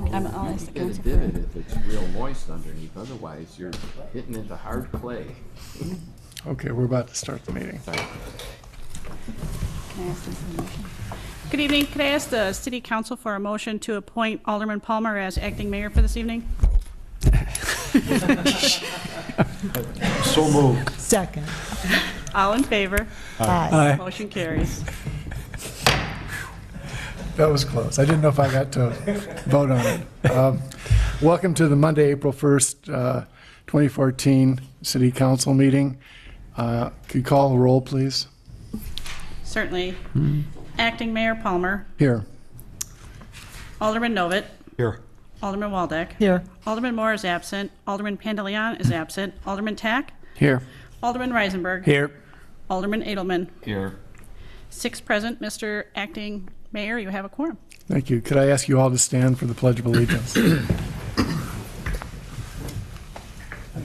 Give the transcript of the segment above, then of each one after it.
I'll ask the Get a council. divot if it's real moist underneath, otherwise you're hitting into hard clay. Okay, we're about to start the meeting. Can I ask this for a motion? Good evening. Could I ask the city council for a motion to appoint Alderman Palmer as acting mayor for this evening? So moved. Second. All in favor? Aye. Motion carries. That was close. I didn't know if I got to vote on it. Welcome to the Monday, April 1st, 2014 City Council meeting. Could you call the roll, please? Certainly. Acting Mayor Palmer, Here. Alderman Novit, Here. Alderman Waldeck. Here. Alderman Moore is absent. Alderman Pandeleon is absent. Alderman Tack. Here. Alderman Reisenberg. Here. Alderman Edelman. Here. 6 present. Mr. Acting Mayor, you have a quorum. Thank you. Could I ask you all to stand for the Pledge of Allegiance? I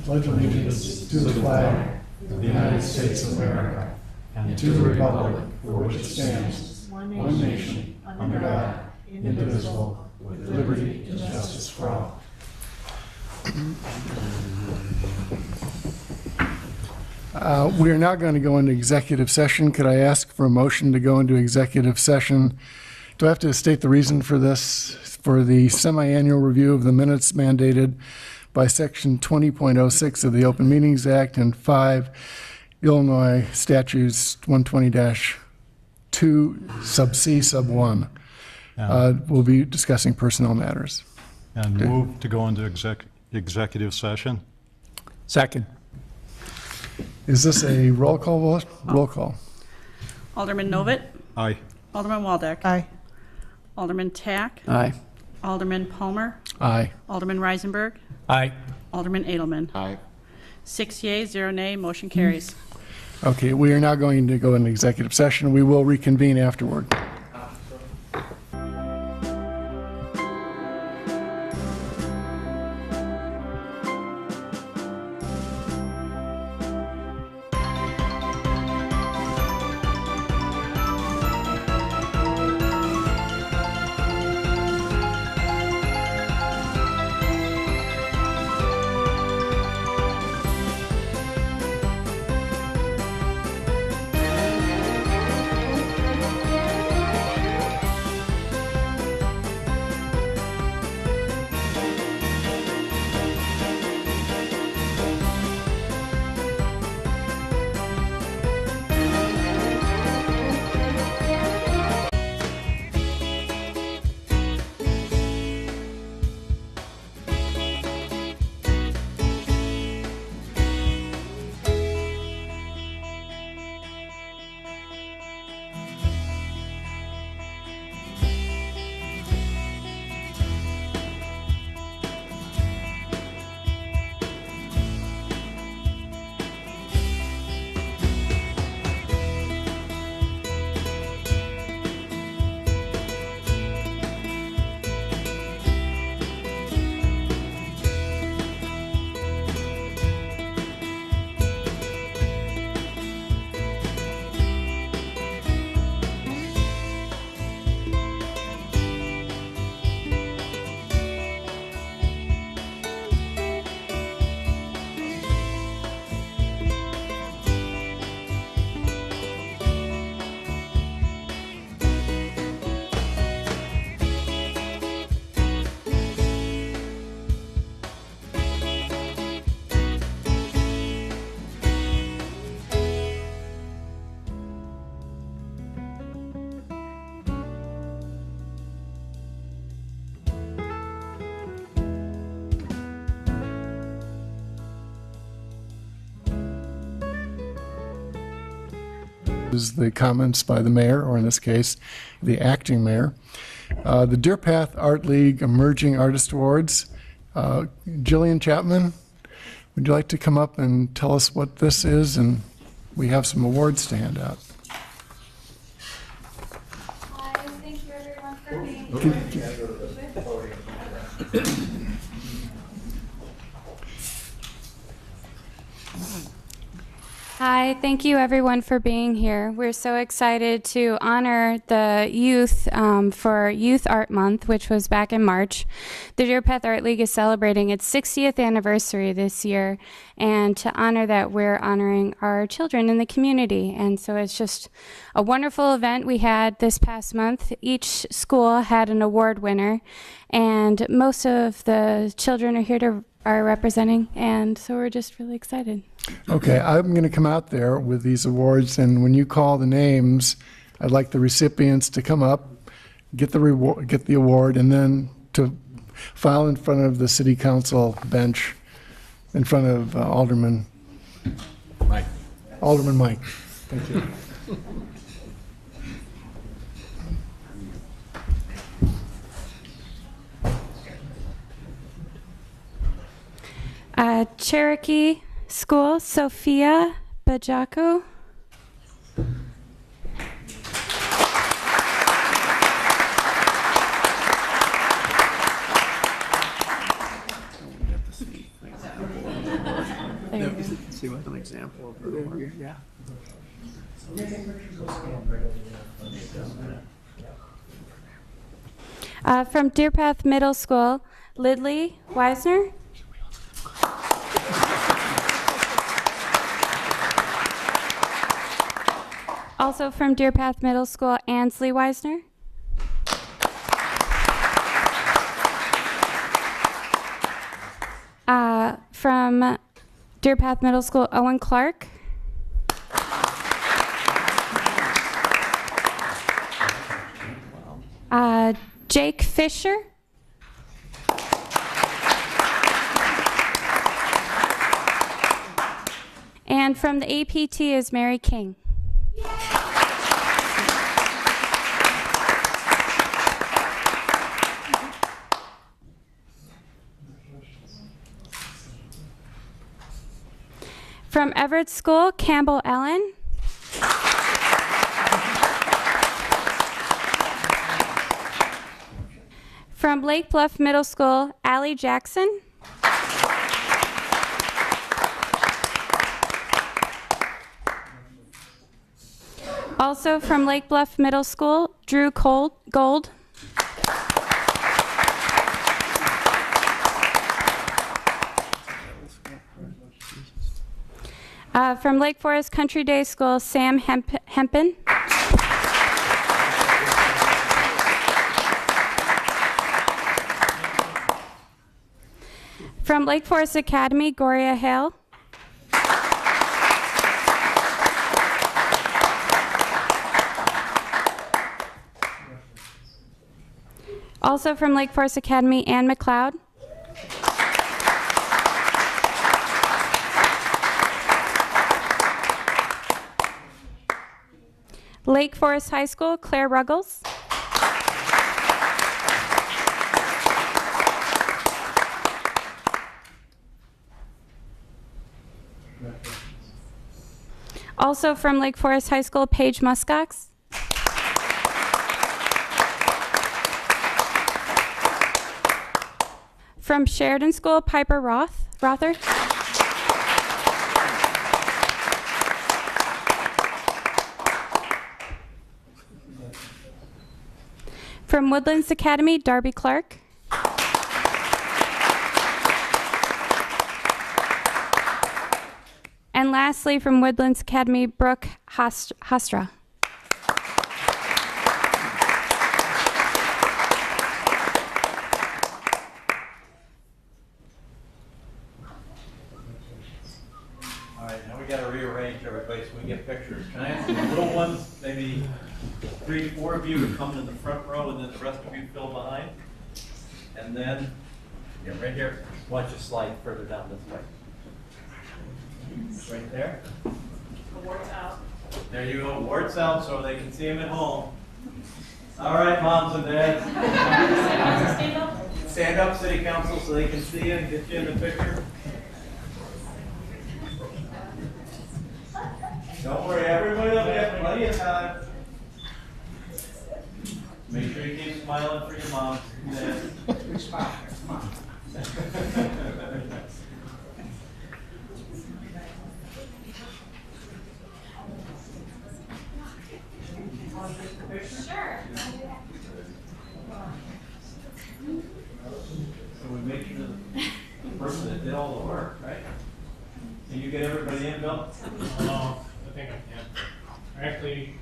pledge allegiance to the flag of the United States of America and to the republic for which it stands, one nation, under God, indivisible, with liberty and justice for all. We are now going to go into executive session. Could I ask for a motion to go into executive session? Do I have to state the reason for this? For the semi-annual review of the minutes mandated by Section 20.06 of the Open Meetings Act and 5 Illinois Statutes 120-2 sub C sub 1. We'll be discussing personnel matters. And move to go into executive session. Second. Is this a roll call vote? Roll call. Alderman Novit, Aye. Alderman Waldeck. Aye. Alderman Tack. Aye. Alderman Palmer. Aye. Alderman Reisenberg. Aye. Alderman Edelman. Aye. 6 yeas, 0 nay, motion carries. Okay, we are now going to go into executive session. We will reconvene afterward. Is the comments by the mayor, or in this case, the acting mayor. The Deer Path Art League Emerging Artist Awards. Jillian Chapman, would you like to come up and tell us what this is? And we have some awards to hand out. Hi, thank you everyone for being here. Hi, thank you everyone for being here. We're so excited to honor the youth for Youth Art Month, which was back in March. The Deer Path Art League is celebrating its 60th anniversary this year, and to honor that, we're honoring our children in the community. And so it's just a wonderful event we had this past month. Each school had an award winner, and most of the children are representing, and so we're just really excited. Okay, I'm going to come out there with these awards, and when you call the names, I'd like the recipients to come up, get the award, and then to file in front of the city council bench, in front of Alderman Mike. Thank you. Cherokee School, Sophia Bajaku. See what an example of her. Yeah. From Deer Path Middle School, Lidley Weisner. Also from Deer Path Middle School, Ansley Weisner. From Deer Path Middle School, Owen Clark. Jake Fisher. And from the APT is Mary King. From Everett School, Campbell Ellen. From Lake Bluff Middle School, Allie Jackson. Also from Lake Bluff Middle School, Drew Gold. From Lake Forest Country Day School, Sam Hempen. From Lake Forest Academy, Gloria Hale. Also from Lake Forest Academy, Ann McLeod. Lake Forest High School, Claire Ruggles. Also from Lake Forest High School, Paige Muscox. From Sheridan School, Piper Rother. From Woodlands Academy, Darby Clark. And lastly, from Woodlands Academy, Brooke Hostra. All right, now we got to rearrange everybody so we get pictures. Can I ask the little ones, maybe 3, 4 of you to come to the front row, and then the rest of you fill behind? And then, yeah, right here. Why don't you slide further down this way? Right there. Awards out. There you go. Warts out so they can see them at home. All right, moms and dads. Stand up. Stand up, city council, so they can see you and get you in the picture. Don't worry, everybody will get plenty of time. Make sure you keep smiling for your moms and dads. picture? Sure. So we make sure the person that did all the work, right? Can you get everybody in, Bill? I think I can. Actually,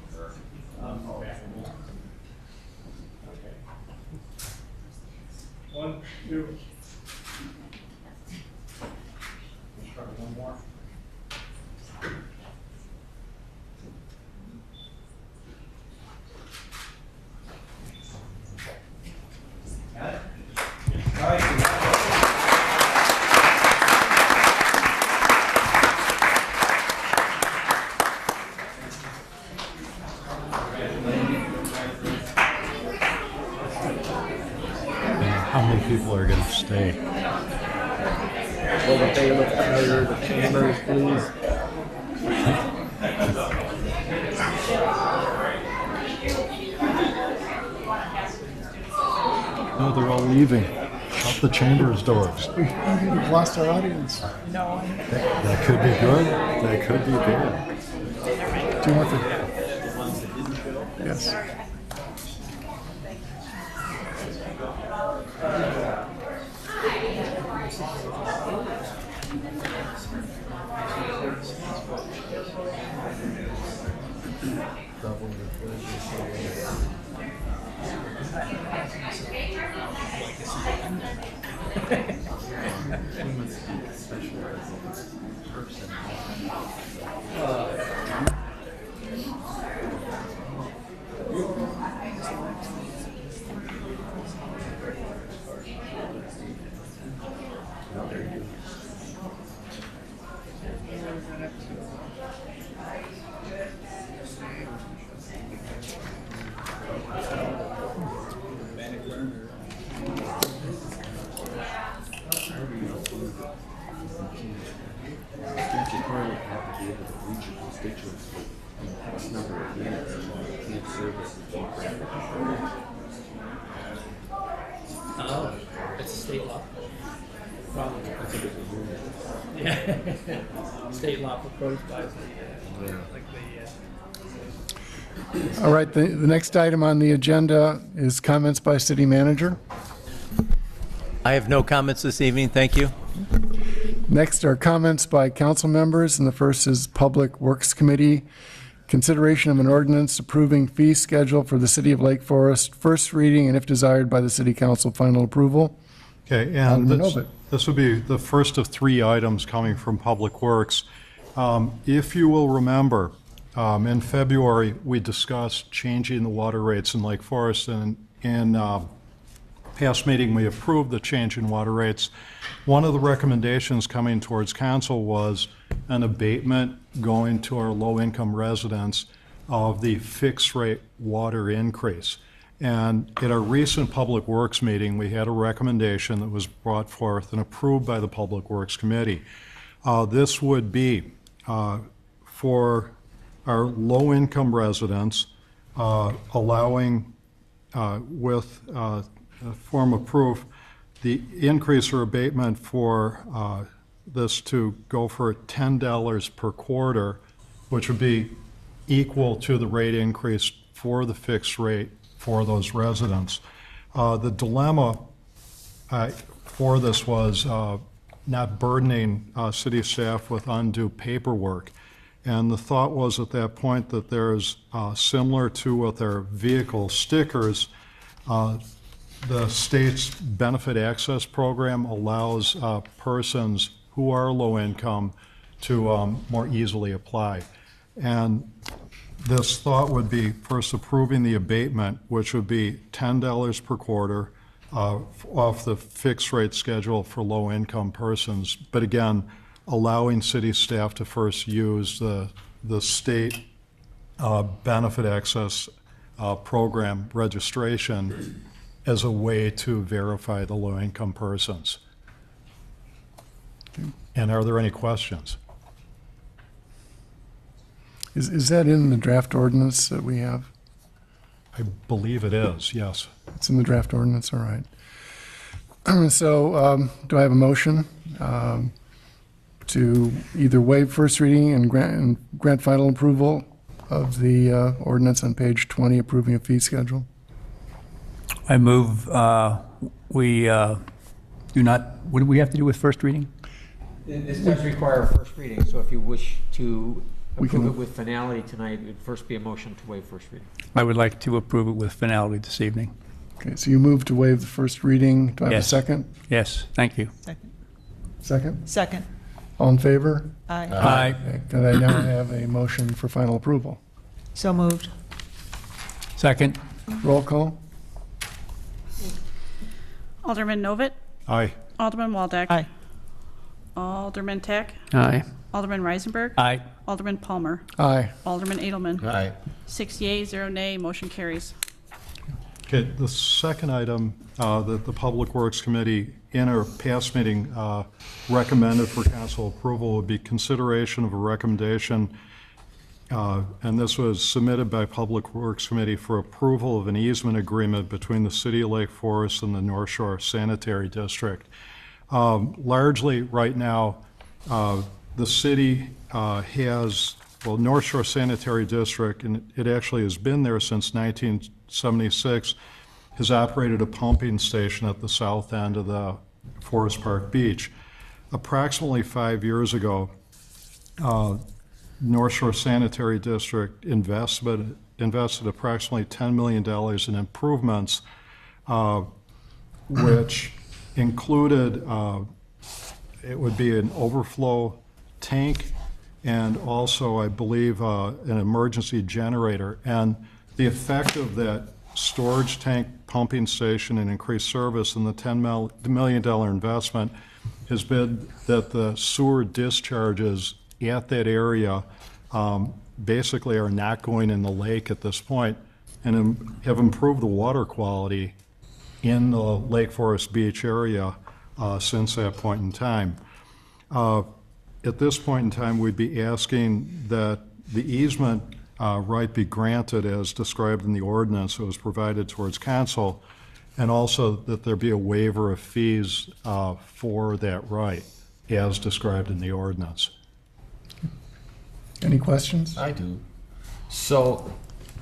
back. Okay. 1, 2. Start with one more. Got it? All right. Congratulations. How many people are going to stay? Will the bailiff enter the chambers, please? No, they're all leaving. Shut the chambers doors. We've lost our audience. That could be good. That could be bad. Do you want the? Yes. Statutorily have to be able to reach your constituents with X number of minutes, and you can't service the geographic area. Oh, it's a state law. Problem. I think it's a rule. Yeah. State law proposed by the, All right, the next item on the agenda is comments by city manager. I have no comments this evening, thank you. Next are comments by council members, and the first is Public Works Committee. Consideration of an ordinance approving fee schedule for the city of Lake Forest, first reading, and if desired by the city council, final approval. Okay, and Alderman this, Ovitt. this would be the first of 3 items coming from Public Works. If you will remember, in February, we discussed changing the water rates in Lake Forest, and in past meeting, we approved the change in water rates. One of the recommendations coming towards council was an abatement going to our low-income residents of the fixed rate water increase. And at our recent Public Works meeting, we had a recommendation that was brought forth and approved by the Public Works Committee. This would be for our low-income residents, allowing with a form of proof, the increase or abatement for this to go for $10 per quarter, which would be equal to the rate increase for the fixed rate for those residents. The dilemma for this was not burdening city staff with undue paperwork. And the thought was at that point that there's, similar to with our vehicle stickers, the state's benefit access program allows persons who are low income to more easily apply. And this thought would be first approving the abatement, which would be $10 per quarter off the fixed rate schedule for low income persons. But again, allowing city staff to first use the state benefit access program registration as a way to verify the low-income persons. And are there any questions? Is that in the draft ordinance that we have? I believe it is, yes. It's in the draft ordinance, all right. So do I have a motion to either waive first reading and grant final approval of the ordinance on page 20, approving a fee schedule? I move, we do not, what do we have to do with first reading? This does require a first reading, so if you wish to We approve can- it with finality tonight, it would first be a motion to waive first reading. I would like to approve it with finality this evening. Okay, so you move to waive the first reading. Do I have a Yes. second? Yes, thank you. Second? Second. All in favor? Aye. Aye. Okay, could I now have a motion for final approval? So moved. Second? Roll call? Alderman Novit, Aye. Alderman Waldeck. Aye. Alderman Tack, Aye. Alderman Reisenberg, Aye. Alderman Palmer, Aye. Alderman Edelman. Aye. 6 yea, 0 nay, motion carries. Okay, the second item that the Public Works Committee in our past meeting recommended for council approval would be consideration of a recommendation, and this was submitted by Public Works Committee for approval of an easement agreement between the City of Lake Forest and the North Shore Sanitary District. Largely, right now, the city has, well, North Shore Sanitary District, and it actually has been there since 1976, has operated a pumping station at the south end of the Forest Park Beach. Approximately 5 years ago, North Shore Sanitary District invested approximately $10 million in improvements, which included, it would be an overflow tank and also, I believe, an emergency generator. And the effect of that storage tank pumping station and increased service and the $10 million investment has been that the sewer discharges at that area basically are not going in the lake at this point and have improved the water quality in the Lake Forest Beach area since that point in time. At this point in time, we'd be asking that the easement right be granted as described in the ordinance that was provided towards council, and also that there be a waiver of fees for that right as described in the ordinance. Any questions? I do. So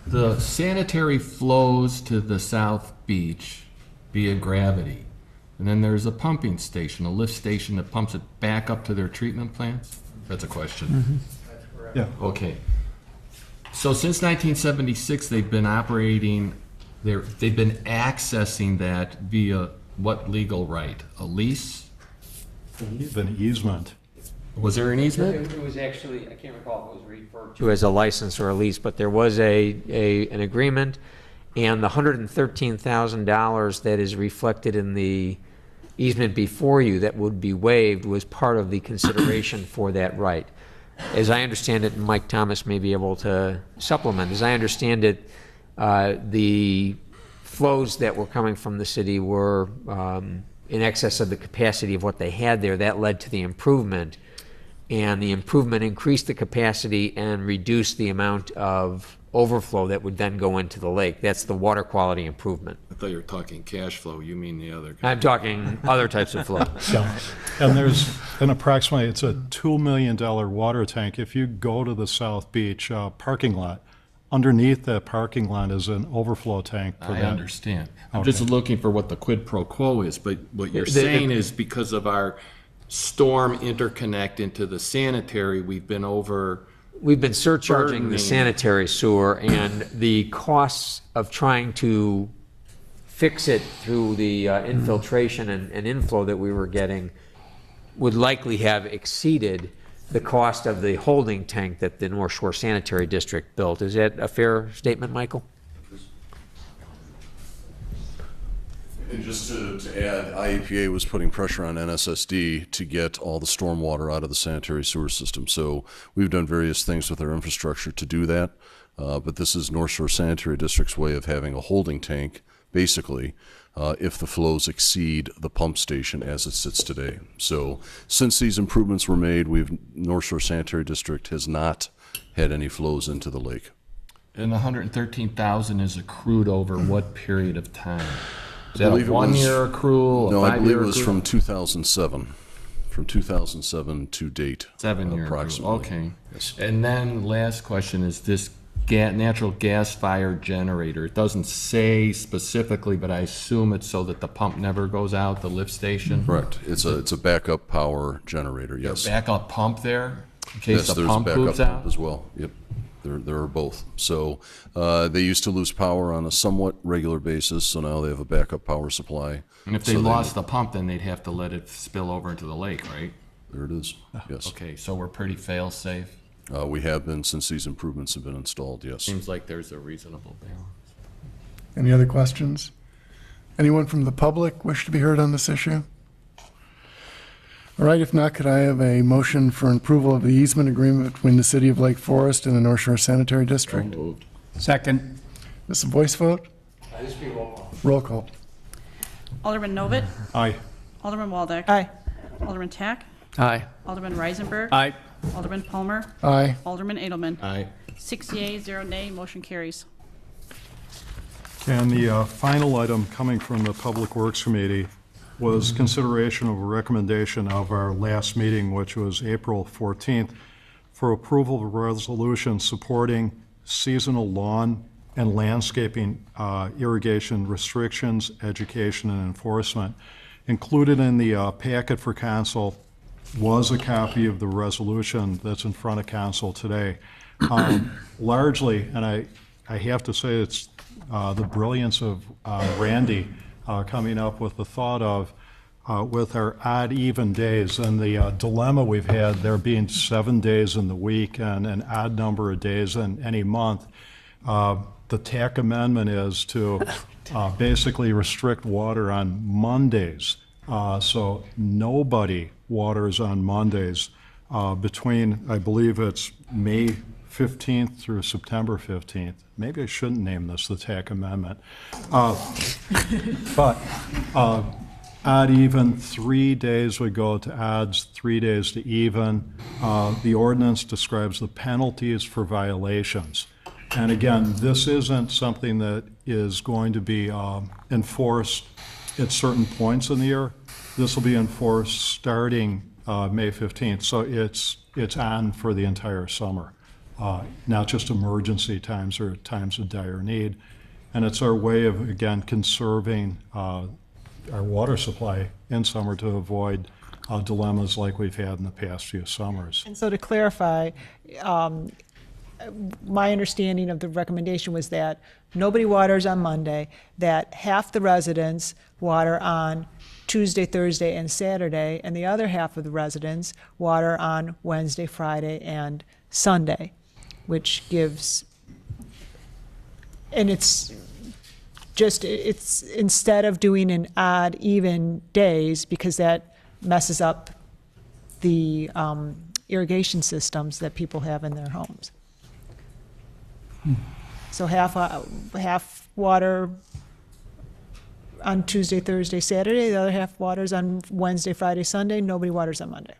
the sanitary flows to the South Beach via gravity. And then there's a pumping station, a lift station that pumps it back up to their treatment plants? That's a question. Yeah. Okay. So since 1976, they've been operating, they've been accessing that via what legal right? A lease? An easement. Was there an easement? It was actually, I can't recall if it was referred to as a license or a lease, but there was an agreement, and the $113,000 that is reflected in the easement before you that would be waived was part of the consideration for that right. As I understand it, and Mike Thomas may be able to supplement, as I understand it, the flows that were coming from the city were in excess of the capacity of what they had there. That led to the improvement, and the improvement increased the capacity and reduced the amount of overflow that would then go into the lake. That's the water quality improvement. I thought you were talking cash flow. You mean the other. I'm talking other types of flow. Yeah. And there's an approximately, it's a $2 million water tank. If you go to the South Beach parking lot, underneath that parking lot is an overflow tank for I that. understand. I'm just looking for what the quid pro quo is, but what you're The- saying is because of our storm interconnect into the sanitary, we've been surcharging the sanitary sewer, and the costs of trying to fix it through the infiltration and inflow that we were getting would likely have exceeded the cost of the holding tank that the North Shore Sanitary District built. Is that a fair statement, Michael? And just to add, IEPA was putting pressure on NSSD to get all the storm water out of the sanitary sewer system. So we've done various things with our infrastructure to do that. But this is North Shore Sanitary District's way of having a holding tank, basically, if the flows exceed the pump station as it sits today. So since these improvements were made, North Shore Sanitary District has not had any flows into the lake. And the 113,000 is accrued over what period of time? Is I that believe a it was- 1-year accrual? No, a I believe it 5-year was accrual? from 2007. From 2007 to date. 7-year accrual. approximately. Okay. Yes. And then last question is this natural gas-fired generator. It doesn't say specifically, but I assume it's so that the pump never goes out, the lift station. Correct. It's a backup power generator, yes. Backup pump there, in case Yes, the there's a pump backup moves pump out? as well. Yep, there are both. So they used to lose power on a somewhat regular basis, so now they have a backup power supply. And if they So lost the pump, then they'd have to let it spill over into the lake, right? There it is, yes. Okay, so we're pretty fail-safe. We have been since these improvements have been installed, yes. Seems like there's a reasonable balance. Any other questions? Anyone from the public wish to be heard on this issue? All right, if not, could I have a motion for approval of the easement agreement between the City of Lake Forest and the North Shore Sanitary District? Moved. Second. This is a voice vote? Roll call. Alderman Novit. Aye. Alderman Waldeck. Aye. Alderman Tack. Aye. Alderman Reisenberg. Aye. Alderman Palmer. Aye. Alderman Edelman. Aye. 6 yeas, 0 nay, motion carries. And the final item coming from the Public Works Committee was consideration of a recommendation of our last meeting, which was April 14th, for approval of a resolution supporting seasonal lawn and landscaping irrigation restrictions, education, and enforcement. Included in the packet for council was a copy of the resolution that's in front of council today. Largely, and I have to say it's the brilliance of Randy coming up with the thought of, with our odd even days and the dilemma we've had, there being 7 days in the week and an odd number of days in any month. The TAC amendment is to basically restrict water on Mondays. So nobody waters on Mondays between, I believe it's May 15th through September 15th. Maybe I shouldn't name this the TAC amendment. But odd even, 3 days would go to odds, 3 days to even. The ordinance describes the penalties for violations. And again, this isn't something that is going to be enforced at certain points in the year. This will be enforced starting May 15th, so it's on for the entire summer, not just emergency times or times of dire need. And it's our way of, again, conserving our water supply in summer to avoid dilemmas like we've had in the past few summers. And so to clarify, my understanding of the recommendation was that nobody waters on Monday, that half the residents water on Tuesday, Thursday, and Saturday, and the other half of the residents water on Wednesday, Friday, and Sunday, which gives, and it's instead of doing an odd, even days, because that messes up the irrigation systems that people have in their homes. So half water on Tuesday, Thursday, Saturday, the other half waters on Wednesday, Friday, Sunday, nobody waters on Monday.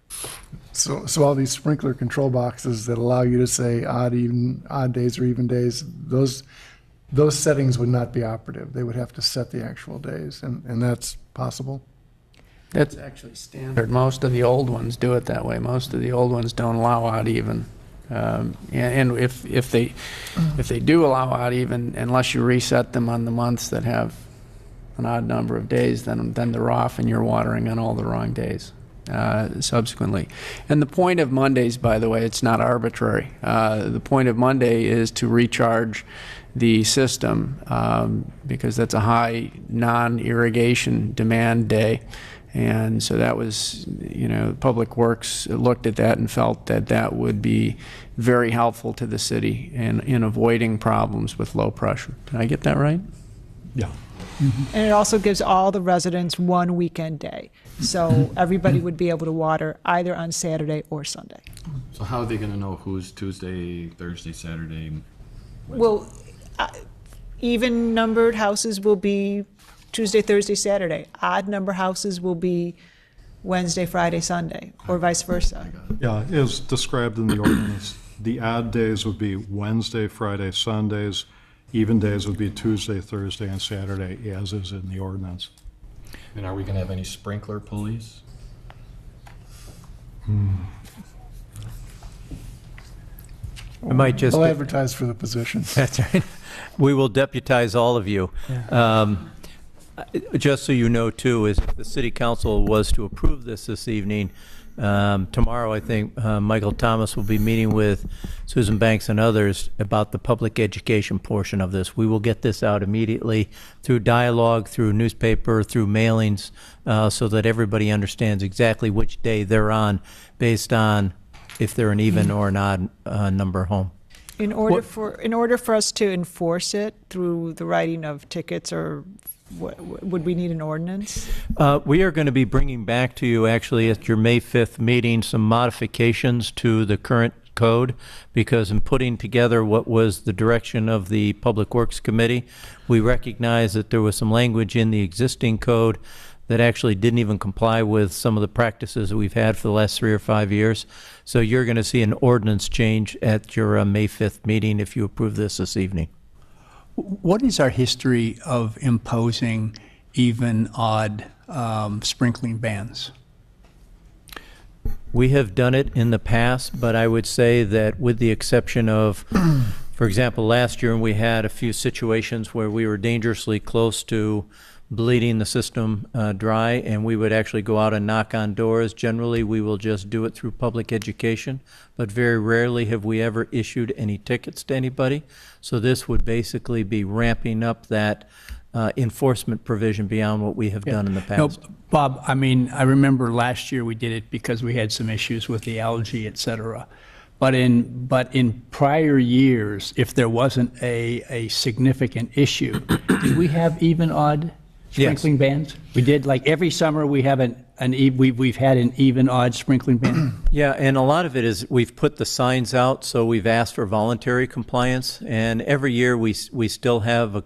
So all these sprinkler control boxes that allow you to say odd days or even days, those settings would not be operative. They would have to set the actual days, and that's possible? That's actually standard. Most of the old ones do it that way. Most of the old ones don't allow odd even. And if they do allow odd even, unless you reset them on the months that have an odd number of days, then they're off and you're watering on all the wrong days subsequently. And the point of Mondays, by the way, it's not arbitrary. The point of Monday is to recharge the system because that's a high non-irrigation demand day. And so that was, Public Works looked at that and felt that that would be very helpful to the city in avoiding problems with low pressure. Did I get that right? Yeah. And it also gives all the residents one weekend day. So everybody would be able to water either on Saturday or Sunday. So how are they going to know who's Tuesday, Thursday, Saturday? Well, even numbered houses will be Tuesday, Thursday, Saturday. Odd number houses will be Wednesday, Friday, Sunday, or vice versa. Yeah, as described in the ordinance, the odd days would be Wednesday, Friday, Sundays. Even days would be Tuesday, Thursday, and Saturday, as is in the ordinance. And are we going to have any sprinkler pulleys? I might just. I'll advertise for the position. That's right. We will deputize all of you. Just so you know, too, is if the city council was to approve this evening, tomorrow, I think, Michael Thomas will be meeting with Susan Banks and others about the public education portion of this. We will get this out immediately through dialogue, through newspaper, through mailings, so that everybody understands exactly which day they're on based on if they're an even or an odd number home. In order for us to enforce it through the writing of tickets, or would we need an ordinance? We are going to be bringing back to you, actually, at your May 5th meeting, some modifications to the current code, because in putting together what was the direction of the Public Works Committee, we recognized that there was some language in the existing code that actually didn't even comply with some of the practices that we've had for the last 3 or 5 years. So you're going to see an ordinance change at your May 5th meeting if you approve this evening. What is our history of imposing even, odd sprinkling bans? We have done it in the past, but I would say that with the exception of, for example, last year we had a few situations where we were dangerously close to bleeding the system dry, and we would actually go out and knock on doors. Generally, we will just do it through public education, but very rarely have we ever issued any tickets to anybody. So this would basically be ramping up that enforcement provision beyond what we have done in the past. No, Bob, I mean, I remember last year we did it because we had some issues with the algae, et cetera. But in prior years, if there wasn't a significant issue, did we have even, odd sprinkling bans? We did, like every summer we have we've had an even, odd sprinkling ban. Yeah, and a lot of it is we've put the signs out, so we've asked for voluntary compliance, and every year we still have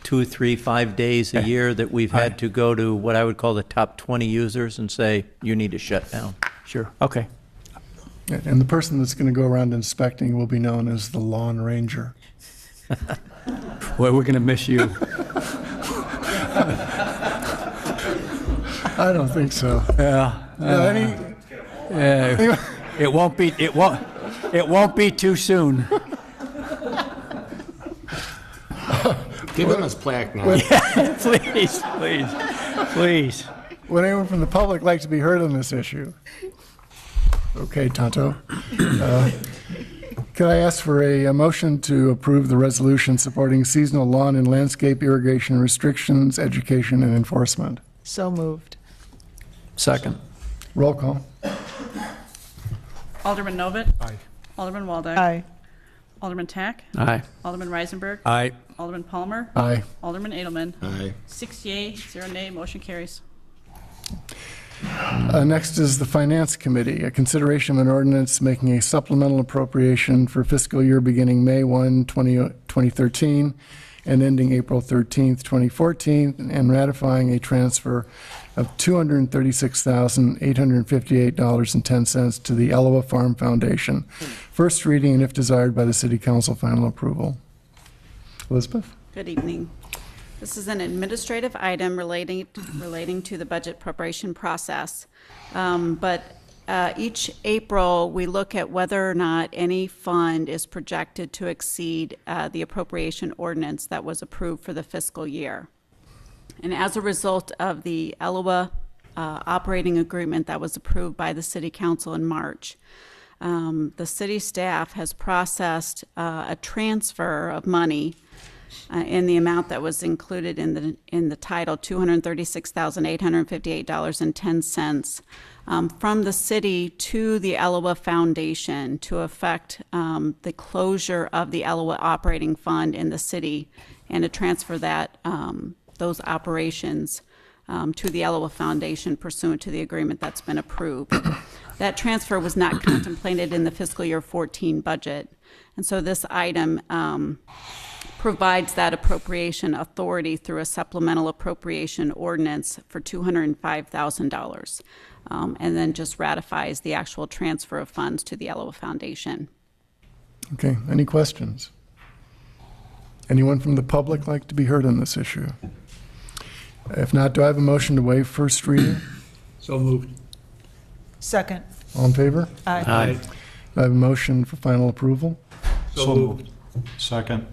2, 3, 5 days a year that we've had to go to what I would call the top 20 users and say, you need to shut down. Sure, okay. And the person that's going to go around inspecting will be known as the lawn ranger. Well, we're going to miss you. I don't think so. It won't be too soon. Give him his plaque now. Please. Would anyone from the public like to be heard on this issue? Okay, Tonto. Could I ask for a motion to approve the resolution supporting seasonal lawn and landscape irrigation restrictions, education, and enforcement? So moved. Second. Roll call. Alderman Novit. Aye. Alderman Waldeck. Aye. Alderman Tack. Aye. Alderman Reisenberg. Aye. Alderman Palmer. Aye. Alderman Edelman. Aye. 6 yea, 0 nay, motion carries. Next is the Finance Committee, a consideration of an ordinance making a supplemental appropriation for fiscal year beginning May 1, 2013, and ending April 13th, 2014, and ratifying a transfer of $236,858.10 to the Elua Farm Foundation. First reading, and if desired by the City Council, final approval. Elizabeth? Good evening. This is an administrative item relating to the budget preparation process. But each April, we look at whether or not any fund is projected to exceed the appropriation ordinance that was approved for the fiscal year. And as a result of the Elua operating agreement that was approved by the City Council in March, the city staff has processed a transfer of money in the amount that was included in the title, $236,858.10, from the city to the Elua Foundation to effect the closure of the Elua operating fund in the city, and to transfer that those operations to the Elua Foundation pursuant to the agreement that's been approved. That transfer was not contemplated in the fiscal year 14 budget, and so this item provides that appropriation authority through a supplemental appropriation ordinance for $205,000, and then just ratifies the actual transfer of funds to the Elua Foundation. Okay, any questions? Anyone from the public like to be heard on this issue? If not, do I have a motion to waive first reading? So moved. Second. All in favor? Aye. Do I have a motion for final approval? So moved. Second.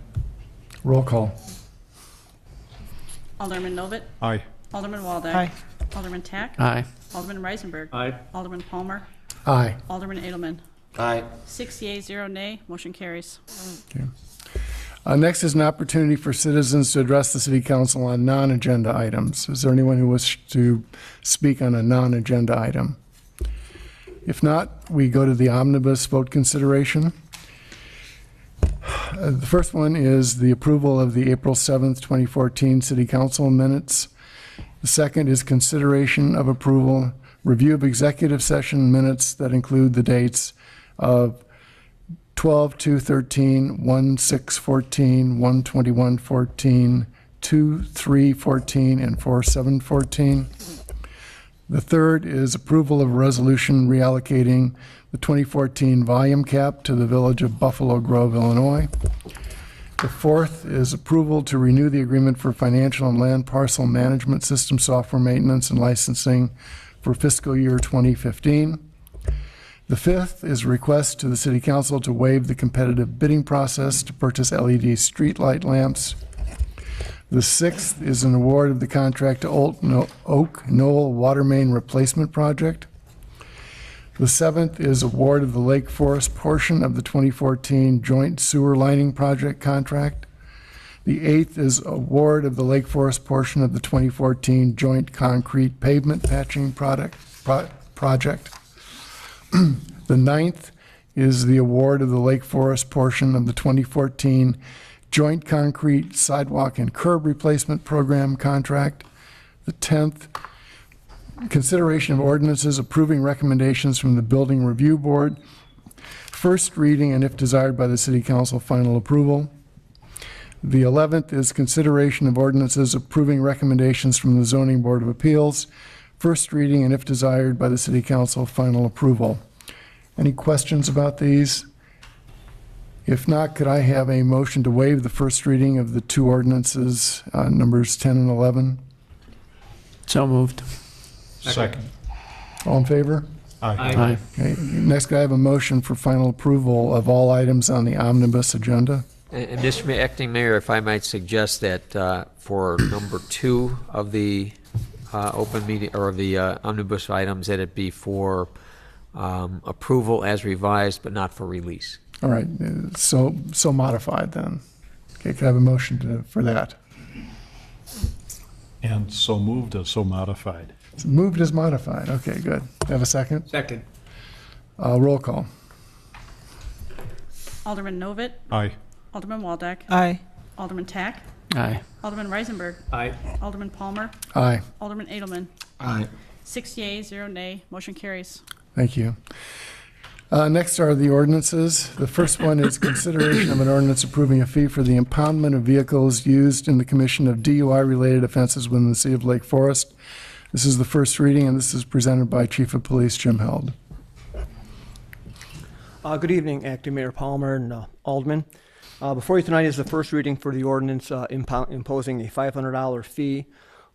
Roll call. Alderman Novit. Aye. Alderman Waldeck. Aye. Alderman Tack. Aye. Alderman Reisenberg. Aye. Alderman Palmer. Aye. Alderman Edelman. Aye. 6 yeas, 0 nay, motion carries. Okay. Next is an opportunity for citizens to address the city council on non-agenda items. Is there anyone who wishes to speak on a non-agenda item? If not, we go to the omnibus vote consideration. The first one is the approval of the April 7th, 2014 city council minutes. The second is consideration of approval, review of executive session minutes that include the dates of 12/2/13, 1/6/14, 1/21/14, 2/3/14, and 4/7/14. The third is approval of a resolution reallocating the 2014 volume cap to the village of Buffalo Grove, Illinois. The fourth is approval to renew the agreement for financial and land parcel management system software maintenance and licensing for fiscal year 2015. The fifth is a request to the City Council to waive the competitive bidding process to purchase LED streetlight lamps. The sixth is an award of the contract to Oak Knoll Water Main Replacement Project. The seventh is award of the Lake Forest portion of the 2014 Joint Sewer Lining Project contract. The eighth is award of the Lake Forest portion of the 2014 Joint Concrete Pavement Patching project. The ninth is the award of the Lake Forest portion of the 2014 Joint Concrete Sidewalk and Curb Replacement Program contract. The 10th, consideration of ordinances approving recommendations from the Building Review Board. First reading, and if desired by the City Council, final approval. The 11th is consideration of ordinances approving recommendations from the Zoning Board of Appeals. First reading, and if desired by the City Council, final approval. Any questions about these? If not, could I have a motion to waive the first reading of the two ordinances, numbers 10 and 11? So moved. Second. All in favor? Aye. Okay. Next, could I have a motion for final approval of all items on the omnibus agenda? And Mr. Acting Mayor, if I might suggest that for number 2 of the open meeting, or of the omnibus items, that it be for approval as revised, but not for release. All right, so modified then. Okay, could I have a motion for that? And so moved as so modified. It's moved as modified. Okay, good. Have a second? Second. Roll call. Alderman Novit. Aye. Alderman Waldeck. Aye. Alderman Tack. Aye. Alderman Reisenberg. Aye. Alderman Palmer. Aye. Alderman Edelman. Aye. 6 yeas, 0 nay, motion carries. Thank you. Next are the ordinances. The first one is consideration of an ordinance approving a fee for the impoundment of vehicles used in the commission of DUI-related offenses within the city of Lake Forest. This is the first reading, and this is presented by Chief of Police Jim Held. Good evening, Acting Mayor Palmer and Alderman. Before you tonight is the first reading for the ordinance imposing a $500 fee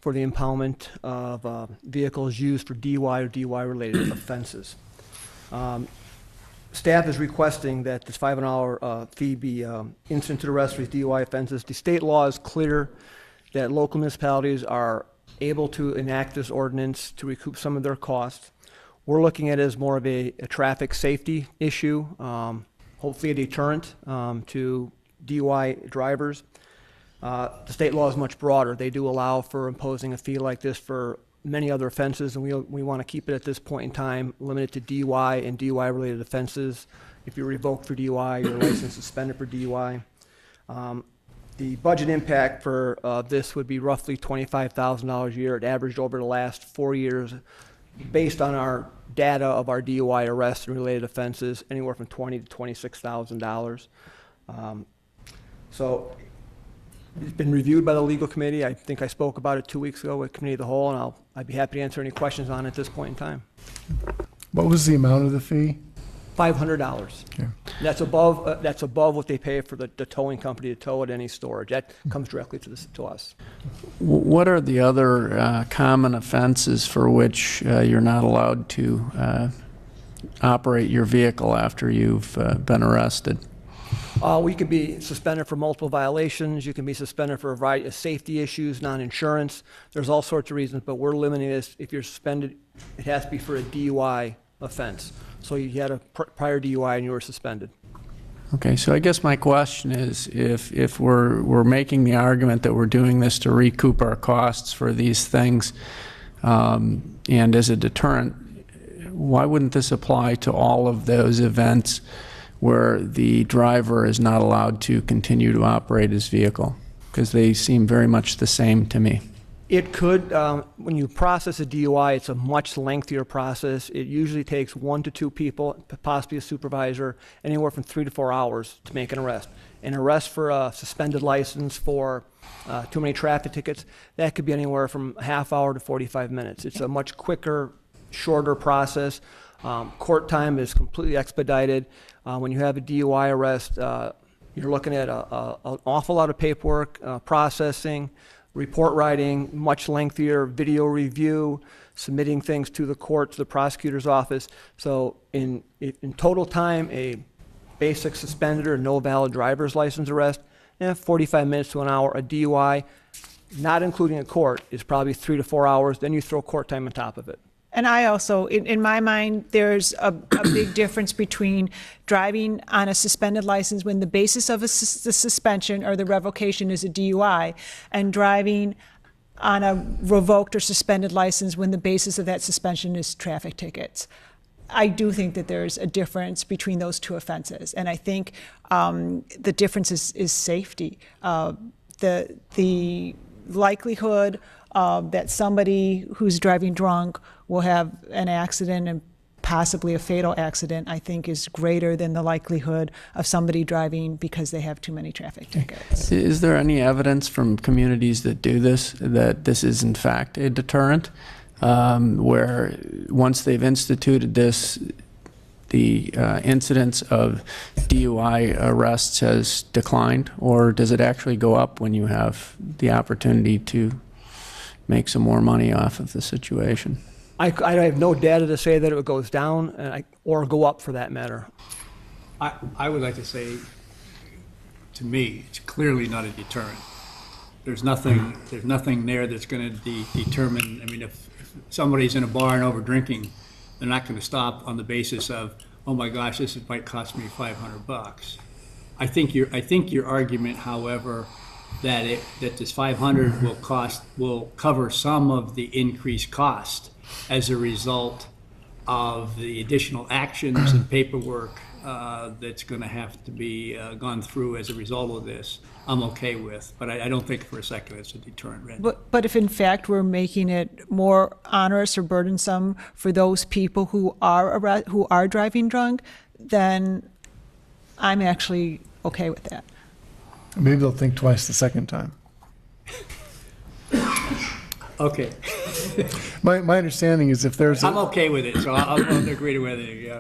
for the impoundment of vehicles used for DUI or DUI-related offenses. Staff is requesting that this $500 fee be instant to the rest for these DUI offenses. The state law is clear that local municipalities are able to enact this ordinance to recoup some of their costs. We're looking at it as more of a traffic safety issue, hopefully a deterrent to DUI drivers. The state law is much broader. They do allow for imposing a fee like this for many other offenses, and we want to keep it at this point in time limited to DUI and DUI-related offenses. If you're revoked for DUI, your license suspended for DUI. The budget impact for this would be roughly $25,000 a year. It averaged over the last 4 years, based on our data of our DUI arrests and related offenses, anywhere from $20,000 to $26,000. So it's been reviewed by the legal committee. I think I spoke about it 2 weeks ago with Committee of the Whole, and I'd be happy to answer any questions on it at this point in time. What was the amount of the fee? $500. Okay. That's above what they pay for the towing company to tow at any storage. That comes directly to us. What are the other common offenses for which you're not allowed to operate your vehicle after you've been arrested? We can be suspended for multiple violations. You can be suspended for a variety of safety issues, non-insurance. There's all sorts of reasons, but we're limiting this. If you're suspended, it has to be for a DUI offense. So you had a prior DUI and you were suspended. Okay, so I guess my question is, if we're making the argument that we're doing this to recoup our costs for these things, and as a deterrent, why wouldn't this apply to all of those events where the driver is not allowed to continue to operate his vehicle? Because they seem very much the same to me. It could, when you process a DUI, it's a much lengthier process. It usually takes 1 to 2 people, possibly a supervisor, anywhere from 3 to 4 hours to make an arrest. An arrest for a suspended license for too many traffic tickets, that could be anywhere from a half hour to 45 minutes. It's a much quicker, shorter process. Court time is completely expedited. When you have a DUI arrest, you're looking at an awful lot of paperwork, processing, report writing, much lengthier, video review, submitting things to the court, to the prosecutor's office. So in total time, a basic suspended or no valid driver's license arrest, 45 minutes to an hour. A DUI, not including a court, is probably 3 to 4 hours. Then you throw court time on top of it. And I also, in my mind, there's a big difference between driving on a suspended license when the basis of the suspension or the revocation is a DUI, and driving on a revoked or suspended license when the basis of that suspension is traffic tickets. I do think that there's a difference between those two offenses, and I think the difference is safety. The likelihood that somebody who's driving drunk will have an accident and possibly a fatal accident, I think, is greater than the likelihood of somebody driving because they have too many traffic tickets. Is there any evidence from communities that do this, that this is in fact a deterrent, where once they've instituted this, the incidence of DUI arrests has declined, or does it actually go up when you have the opportunity to make some more money off of the situation? I have no data to say that it goes down or go up for that matter. I would like to say, to me, it's clearly not a deterrent. There's nothing there that's going to determine. I mean, if somebody's in a bar and over drinking, they're not going to stop on the basis of, oh my gosh, this might cost me $500. I think your argument, however, that this 500 will cover some of the increased cost as a result of the additional actions and paperwork that's going to have to be gone through as a result of this, I'm okay with. But I don't think for a second it's a deterrent, Randy. But if in fact we're making it more onerous or burdensome for those people who are driving drunk, then I'm actually okay with that. Maybe they'll think twice the second time. Okay. My understanding is if there's I'm okay with it, so I'll agree to whether you.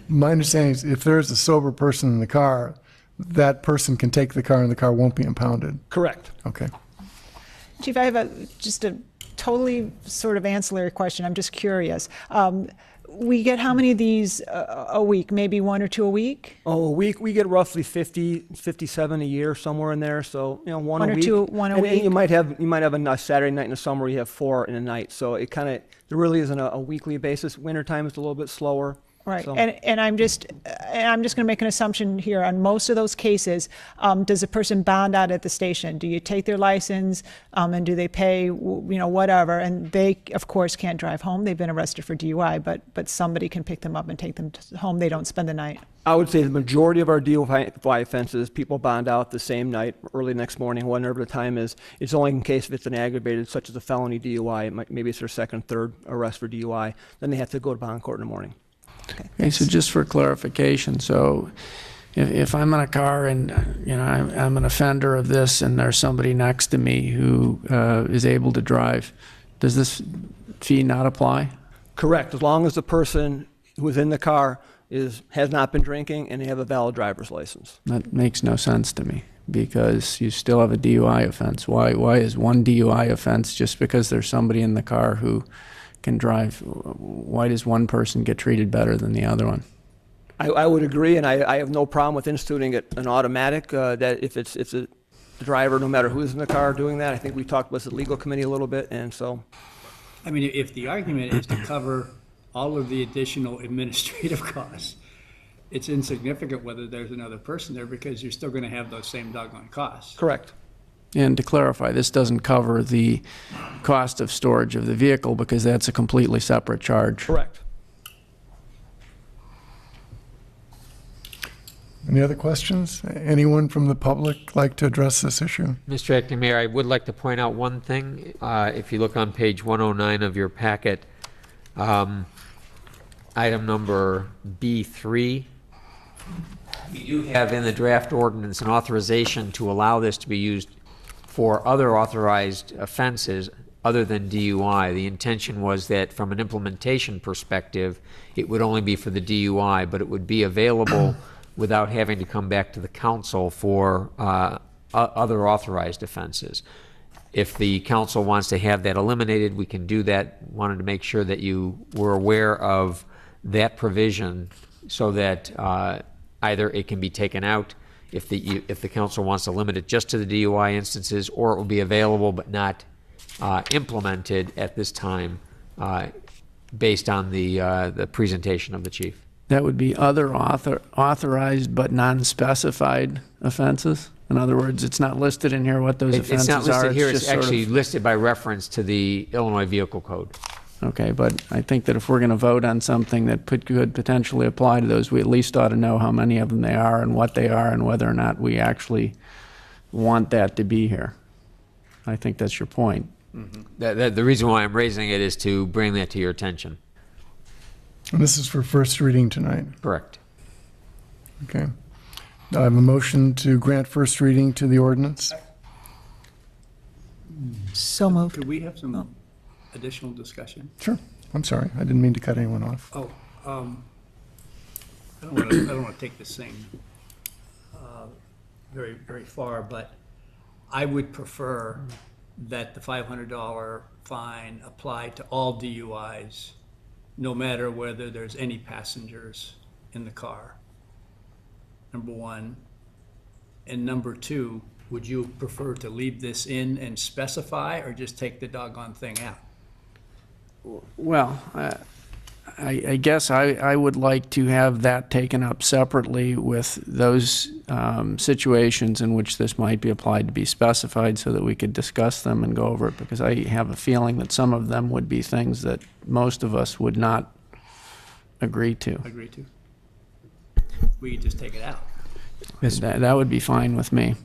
My understanding is if there's a sober person in the car, that person can take the car and the car won't be impounded. Correct. Okay. Chief, I have just a totally sort of ancillary question. I'm just curious. We get how many of these a week? Maybe 1 or 2 a week? Oh, a week, we get roughly 50, 57 a year, somewhere in there. So, one a week. One a week. And you might have a Saturday night in the summer, you have 4 in a night. So it kind of, there really isn't a weekly basis. Wintertime is a little bit slower. Right, So- and I'm just going to make an assumption here. On most of those cases, does a person bond out at the station? Do you take their license, and do they pay, whatever? And they, of course, can't drive home. They've been arrested for DUI, but somebody can pick them up and take them home. They don't spend the night. I would say the majority of our DUI offenses, people bond out the same night, early next morning, whenever the time is. It's only in case if it's an aggravated, such as a felony DUI, maybe it's their second, third arrest for DUI, then they have to go to bond court in the morning. Okay, so just for clarification, so if I'm in a car and I'm an offender of this and there's somebody next to me who is able to drive, does this fee not apply? Correct, as long as the person who is in the car has not been drinking and they have a valid driver's license. That makes no sense to me, because you still have a DUI offense. Why is one DUI offense just because there's somebody in the car who can drive? Why does one person get treated better than the other one? I would agree, and I have no problem with instituting an automatic, that if it's a driver, no matter who's in the car doing that. I think we talked with the legal committee a little bit, and so. I mean, if the argument is to cover all of the additional administrative costs, it's insignificant whether there's another person there because you're still going to have those same doggone costs. Correct. And to clarify, this doesn't cover the cost of storage of the vehicle because that's a completely separate charge. Correct. Any other questions? Anyone from the public like to address this issue? Mr. Acting Mayor, I would like to point out one thing. If you look on page 109 of your packet, item number B3, you do have in the draft ordinance an authorization to allow this to be used for other authorized offenses other than DUI. The intention was that from an implementation perspective, it would only be for the DUI, but it would be available without having to come back to the council for other authorized offenses. If the council wants to have that eliminated, we can do that. Wanted to make sure that you were aware of that provision so that either it can be taken out if the council wants to limit it just to the DUI instances, or it will be available but not implemented at this time based on the presentation of the chief. That would be other authorized but non-specified offenses? In other words, it's not listed in here what those offenses are? It's not listed here. It's just actually listed by reference to the Illinois Vehicle Code. Okay, but I think that if we're going to vote on something that could potentially apply to those, we at least ought to know how many of them they are and what they are and whether or not we actually want that to be here. I think that's your point. Mm-hmm. The reason why I'm raising it is to bring that to your attention. And this is for first reading tonight. Correct. Okay. I have a motion to grant first reading to the ordinance. So moved. Could we have some additional discussion? Sure. I'm sorry. I didn't mean to cut anyone off. Oh, I don't want to take this thing very, very far, but I would prefer that the $500 fine apply to all DUIs, no matter whether there's any passengers in the car, number one. And number two, would you prefer to leave this in and specify, or just take the doggone thing out? Well, I guess I would like to have that taken up separately with those situations in which this might be applied to be specified so that we could discuss them and go over it, because I have a feeling that some of them would be things that most of us would not agree to. Agree to? We could just take it out. That would be fine with me.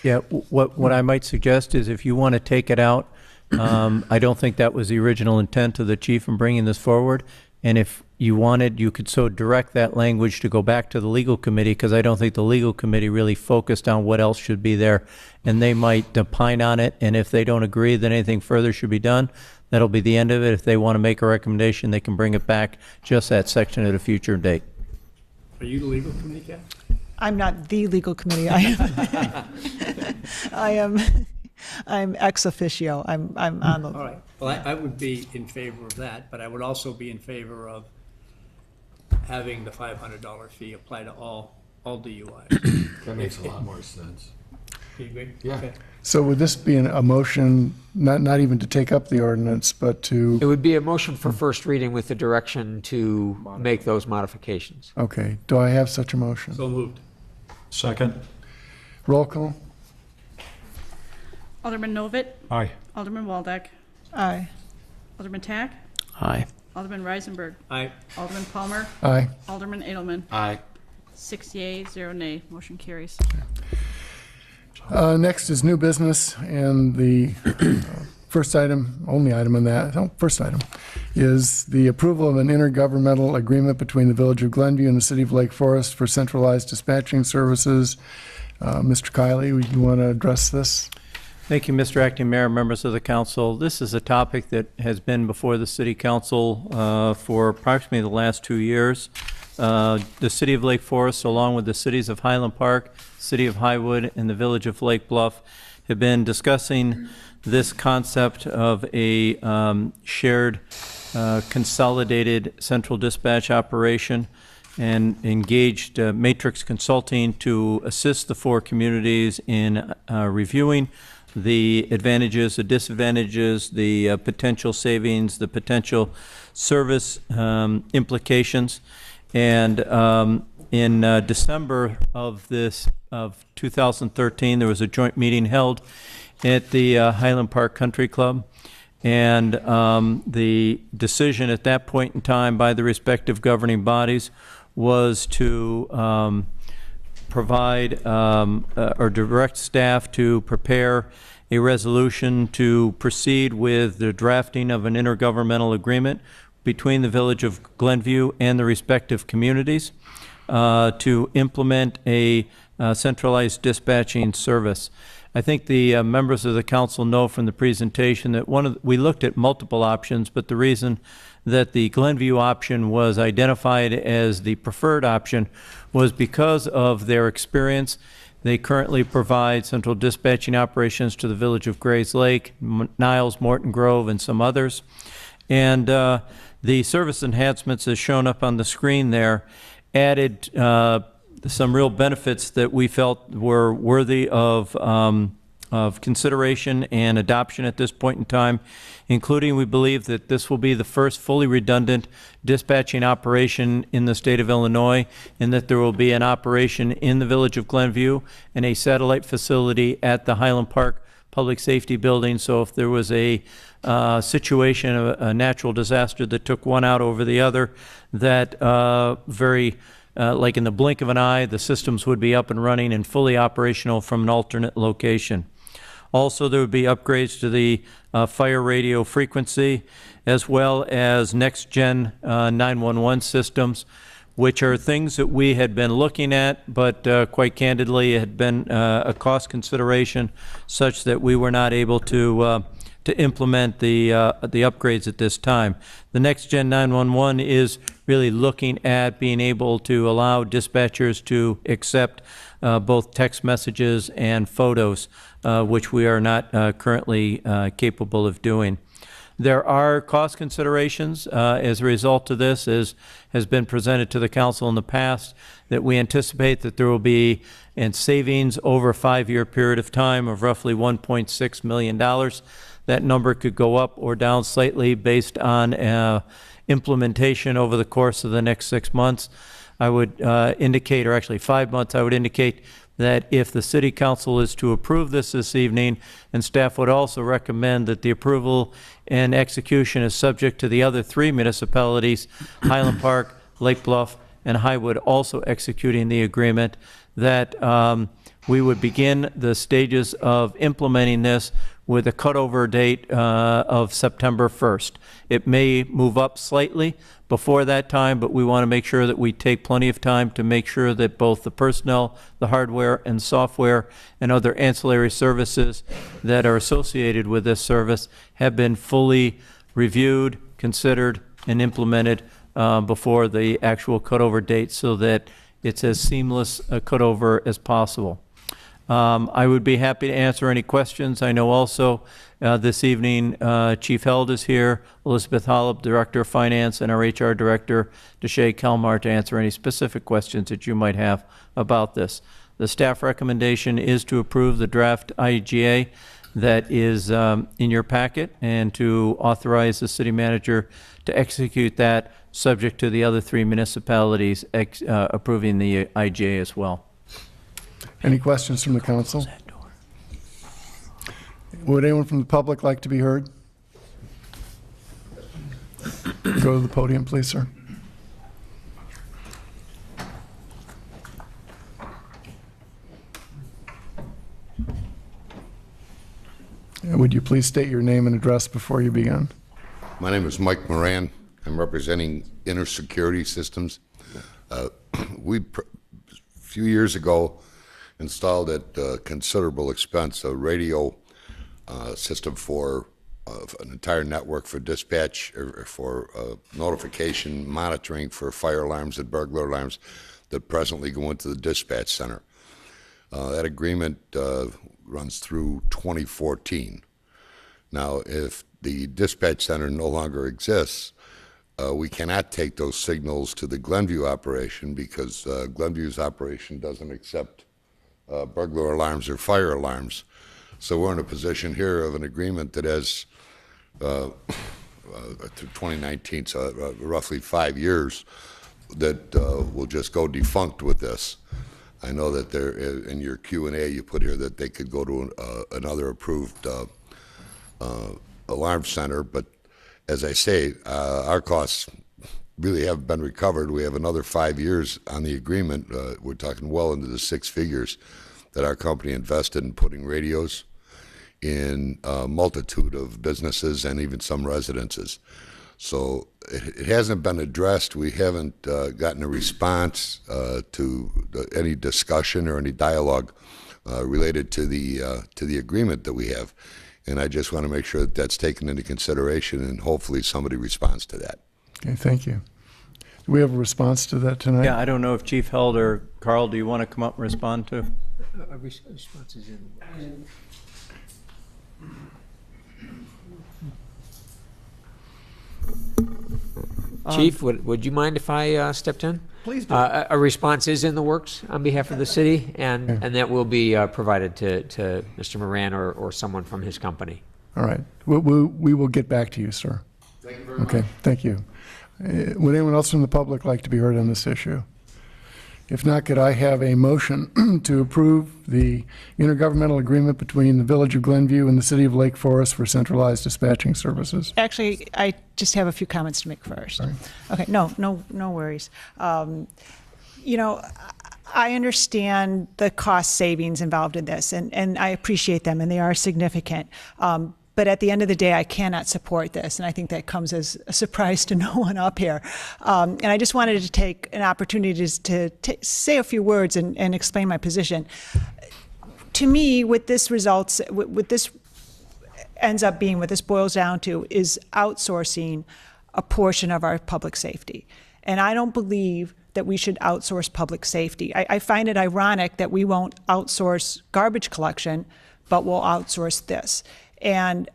Yeah, what I might suggest is if you want to take it out, I don't think that was the original intent of the chief in bringing this forward. And if you wanted, you could so direct that language to go back to the legal committee, because I don't think the legal committee really focused on what else should be there. And they might opine on it, and if they don't agree that anything further should be done, that'll be the end of it. If they want to make a recommendation, they can bring it back, just that section at a future date. Are you the legal committee, Kat? I'm not the legal committee. I'm ex officio. I'm on the. All right. Well, I would be in favor of that, but I would also be in favor of having the $500 fee apply to all DUIs. That makes a lot more sense. Do you agree? Yeah. Okay. So would this be a motion, not even to take up the ordinance, but to? It would be a motion for first reading with the direction to make those modifications. Okay. Do I have such a motion? So moved. Second. Roll call? Alderman Novit. Aye. Alderman Waldeck. Aye. Alderman Tack. Aye. Alderman Reisenberg. Aye. Alderman Palmer. Aye. Alderman Edelman. Aye. 6 yea, 0 nay. Motion carries. Next is new business, and the first item, only item on that, first item, is the approval of an intergovernmental agreement between the Village of Glenview and the City of Lake Forest for centralized dispatching services. Mr. Kiley, you want to address this? Thank you, Mr. Acting Mayor, members of the council. This is a topic that has been before the City Council for approximately the last 2 years. The City of Lake Forest, along with the cities of Highland Park, City of Highwood, and the Village of Lake Bluff, have been discussing this concept of a shared consolidated central dispatch operation. and engaged Matrix Consulting to assist the 4 communities in reviewing the advantages, the disadvantages, the potential savings, the potential service implications. And in December of 2013, there was a joint meeting held at the Highland Park Country Club. And the decision at that point in time by the respective governing bodies was to provide or direct staff to prepare a resolution to proceed with the drafting of an intergovernmental agreement between the Village of Glenview and the respective communities to implement a centralized dispatching service. I think the members of the council know from the presentation that we looked at multiple options, but the reason that the Glenview option was identified as the preferred option was because of their experience. They currently provide central dispatching operations to the Village of Grays Lake, Niles, Morton Grove, and some others. And the service enhancements, as shown up on the screen there, added some real benefits that we felt were worthy of consideration and adoption at this point in time, including we believe that this will be the first fully redundant dispatching operation in the state of Illinois, and that there will be an operation in the Village of Glenview and a satellite facility at the Highland Park Public Safety Building. So if there was a situation, a natural disaster that took one out over the other, that like in the blink of an eye, the systems would be up and running and fully operational from an alternate location. Also, there would be upgrades to the fire radio frequency, as well as next-gen 911 systems, which are things that we had been looking at, but quite candidly, it had been a cost consideration such that we were not able to implement the upgrades at this time. The next-gen 911 is really looking at being able to allow dispatchers to accept both text messages and photos, which we are not currently capable of doing. There are cost considerations as a result of this, as has been presented to the council in the past, that we anticipate that there will be in savings over a 5-year period of time of roughly $1.6 million. That number could go up or down slightly based on implementation over the course of the next 6 months. I would indicate, or actually 5 months, I would indicate that if the City Council is to approve this evening, and staff would also recommend that the approval and execution is subject to the other 3 municipalities, Highland Park, Lake Bluff, and Highwood, also executing the agreement, that we would begin the stages of implementing this with a cutover date of September 1st. It may move up slightly before that time, but we want to make sure that we take plenty of time to make sure that both the personnel, the hardware and software, and other ancillary services that are associated with this service have been fully reviewed, considered, and implemented before the actual cutover date, so that it's as seamless a cutover as possible. I would be happy to answer any questions. I know also this evening Chief Held is here, Elizabeth Holub, Director of Finance, and our HR Director, Deshay Kelmar, to answer any specific questions that you might have about this. The staff recommendation is to approve the draft IGA that is in your packet, and to authorize the city manager to execute that, subject to the other 3 municipalities approving the IGA as well. Any questions from the council? Would anyone from the public like to be heard? Go to the podium, please, sir. Would you please state your name and address before you begin? My name is Mike Moran. I'm representing Inner Security Systems. We, a few years ago, installed at considerable expense a radio system for an entire network for dispatch, or for notification monitoring for fire alarms and burglar alarms that presently go into the dispatch center. That agreement runs through 2014. Now, if the dispatch center no longer exists, we cannot take those signals to the Glenview operation because Glenview's operation doesn't accept burglar alarms or fire alarms. So we're in a position here of an agreement that has through 2019, so roughly 5 years, that will just go defunct with this. I know that there, in your Q&A, you put here that they could go to another approved alarm center, but as I say, our costs really haven't been recovered. We have another 5 years on the agreement. We're talking well into the 6 figures that our company invested in putting radios in a multitude of businesses and even some residences. So it hasn't been addressed. We haven't gotten a response to any discussion or any dialogue related to the agreement that we have. And I just want to make sure that that's taken into consideration, and hopefully somebody responds to that. Okay, thank you. Do we have a response to that tonight? Yeah, I don't know if Chief Held or Carl, do you want to come up and respond to? Responses in. Chief, would you mind if I stepped in? Please do. A response is in the works on behalf of the city, and that will be provided to Mr. Moran or someone from his company. All right. We will get back to you, sir. Thank you very much. Okay, thank you. Would anyone else from the public like to be heard on this issue? If not, could I have a motion to approve the intergovernmental agreement between the Village of Glenview and the City of Lake Forest for centralized dispatching services? Actually, I just have a few comments to make first. Sorry. Okay, no worries. You know, I understand the cost savings involved in this, and I appreciate them, and they are significant. But at the end of the day, I cannot support this, and I think that comes as a surprise to no one up here. And I just wanted to take an opportunity to say a few words and explain my position. To me, what this results, what this ends up being, what this boils down to, is outsourcing a portion of our public safety. And I don't believe that we should outsource public safety. I find it ironic that we won't outsource garbage collection, but we'll outsource this. And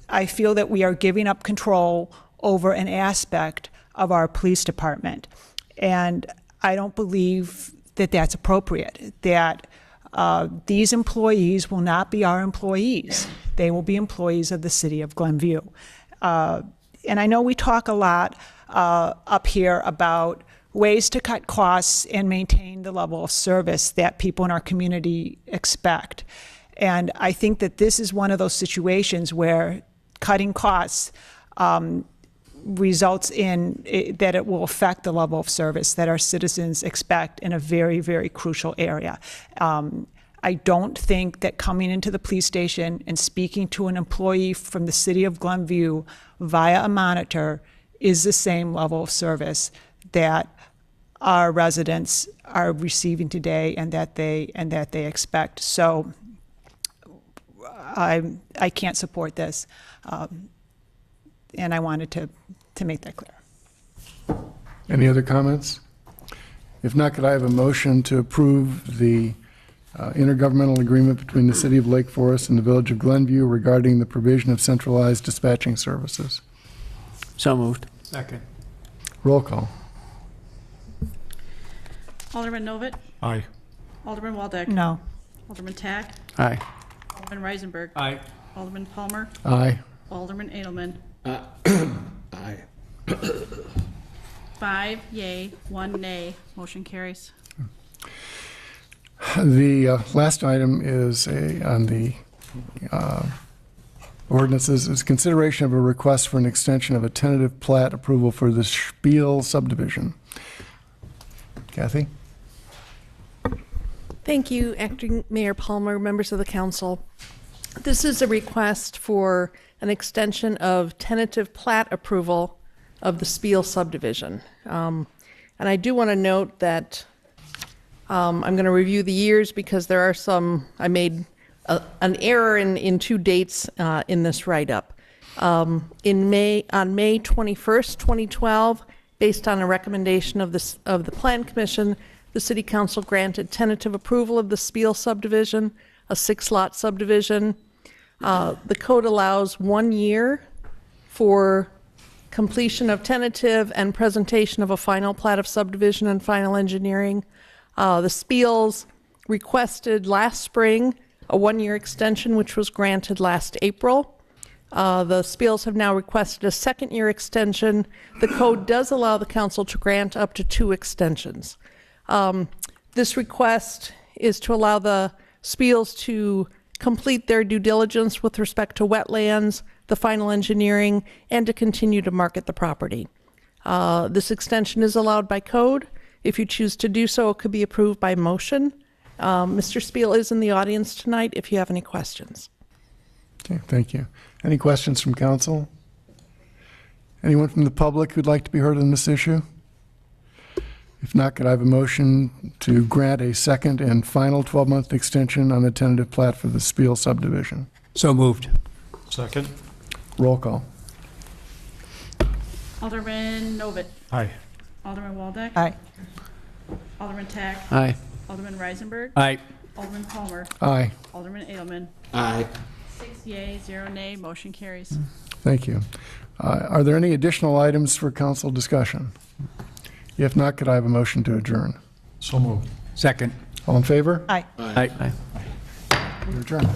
I feel that we are giving up control over an aspect of our police department. And I don't believe that that's appropriate, that these employees will not be our employees. They will be employees of the City of Glenview. And I know we talk a lot up here about ways to cut costs and maintain the level of service that people in our community expect. And I think that this is one of those situations where cutting costs results in that it will affect the level of service that our citizens expect in a very, very crucial area. I don't think that coming into the police station and speaking to an employee from the City of Glenview via a monitor is the same level of service that our residents are receiving today and that they expect. So I can't support this, and I wanted to make that clear. Any other comments? If not, could I have a motion to approve the intergovernmental agreement between the City of Lake Forest and the Village of Glenview regarding the provision of centralized dispatching services? So moved. Second. Roll call. Alderman Novit? Aye. Alderman Waldeck? No. Alderman Tack? Aye. Alderman Reisenberg? Aye. Alderman Palmer? Aye. Alderman Edelman? Aye. 5 yay, 1 nay. Motion carries. The last item is on the ordinances is consideration of a request for an extension of a tentative plat approval for the Spiel subdivision. Kathy? Thank you, Acting Mayor Palmer, members of the council. This is a request for an extension of tentative plat approval of the Spiel subdivision. And I do want to note that I'm going to review the years because there are some, I made an error in 2 dates in this write-up. On May 21st, 2012, based on a recommendation of the Plan Commission, the City Council granted tentative approval of the Spiel subdivision, a 6-lot subdivision. The code allows 1 year for completion of tentative and presentation of a final plat of subdivision and final engineering. The Spiels requested last spring a one-year extension, which was granted last April. The Spiels have now requested a second-year extension. The code does allow the council to grant up to 2 extensions. This request is to allow the Spiels to complete their due diligence with respect to wetlands, the final engineering, and to continue to market the property. This extension is allowed by code. If you choose to do so, it could be approved by motion. Mr. Spiel is in the audience tonight if you have any questions. Okay, thank you. Any questions from council? Anyone from the public who'd like to be heard on this issue? If not, could I have a motion to grant a second and final 12-month extension on the tentative plat for the Spiel subdivision? So moved. Second? Roll call. Alderman Novit. Aye. Alderman Waldeck. Aye. Alderman Tack. Aye. Alderman Reisenberg. Aye. Alderman Palmer. Aye. Alderman Edelman. Aye. 6 yea, 0 nay, motion carries. Thank you. Are there any additional items for council discussion? If not, could I have a motion to adjourn? So moved. Second. All in favor? Aye. Aye. We're adjourned.